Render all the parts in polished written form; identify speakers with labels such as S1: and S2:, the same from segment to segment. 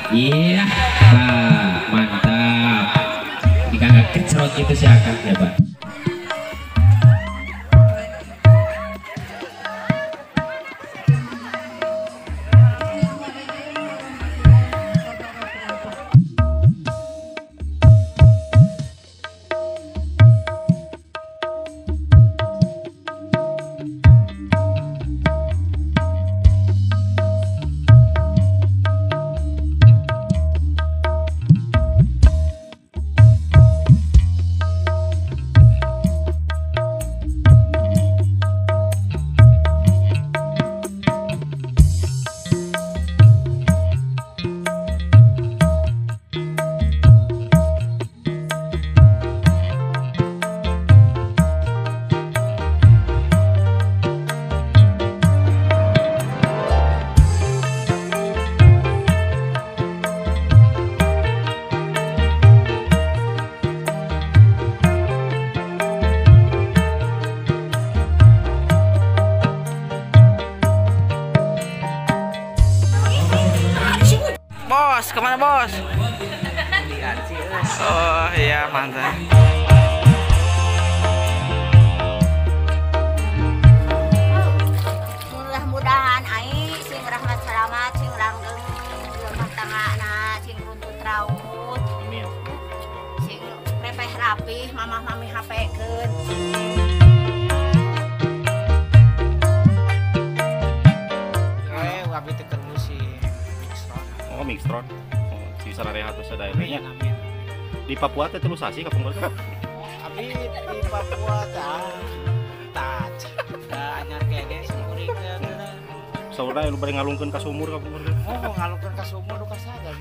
S1: Iya, Pak, mantap. Jika nggak kecrot itu sih akan ya, Pak.
S2: Bos, kemana bos? Oh iya mantap.
S3: Mudah-mudahan ai sing rahmat selamat sing langgeng rumah tanggana sing runtut raut. Sing repeh rapih mamah mami hapekeun.
S2: Abi teu musim mixron.
S4: Oh, mixtron. Oh, si sarareha tuh sadaernya. Di Papua teh teu sasi ka pungkur.
S2: Abi di Papua tah anyar kene sumurikeun.
S4: Saurna lu bari ngalungkeun ka sumur ka pungkur.
S2: Oh, ngalungkeun ka sumur ka saja.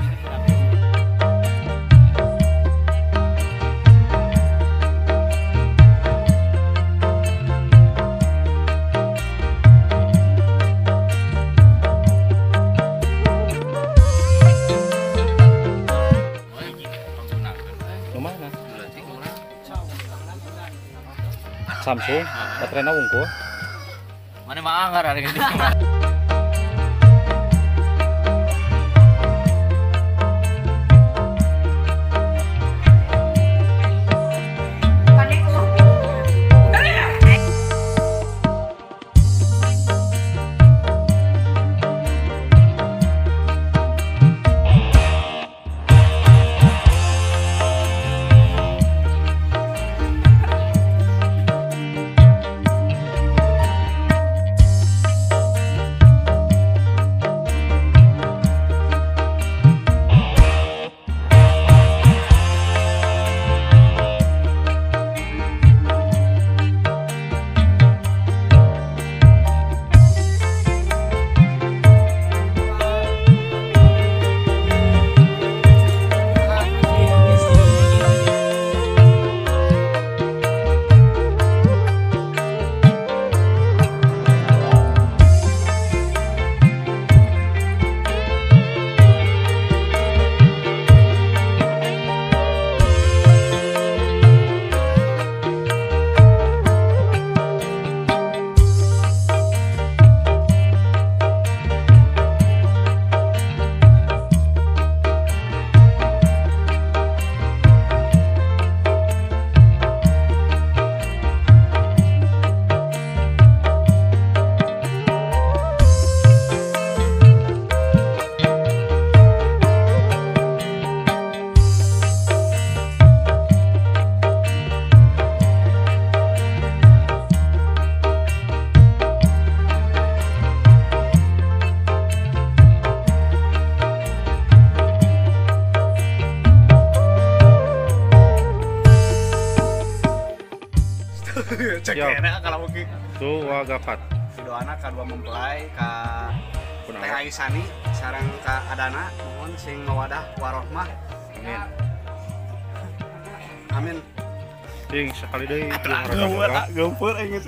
S4: Samsung, baterainya wungkul.
S2: Mana mah anggar ada gitu.
S5: Cek enak kalau mungkin
S4: Tuh wagafat.
S5: doana ka dua mempelai ka Teh Aisani sareng ka Adana mohon sing mawadah warohmah.
S4: Amin.
S5: Amin.
S4: Ting sekali deui.
S5: Geumpeur inget.